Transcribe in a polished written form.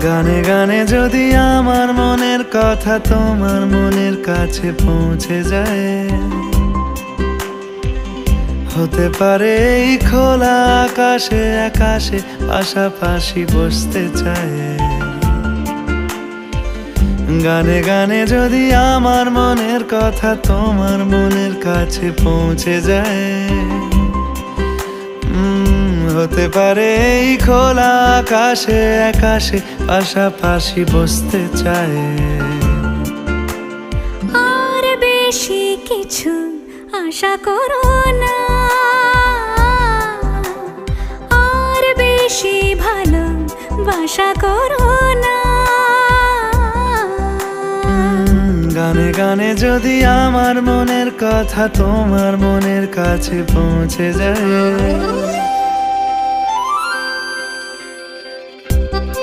গানে গানে যদি আমার মনের কথা তোমার মনের কাছে পৌঁছে যায়, হতে পারে এই খোলা আকাশে আকাশে পাশাপাশি বসতে চায়। গানে গানে যদি আমার মনের কথা তোমার মনের কাছে পৌঁছে যায়, হতে পারে এই খোলা আকাশে আকাশে পাশাপাশি বসতে চায়। আর বেশি কিছু আশা করো না, আর বেশি ভালোবাসা করো না। গানে গানে যদি আমার মনের কথা তোমার মনের কাছে পৌঁছে যায়,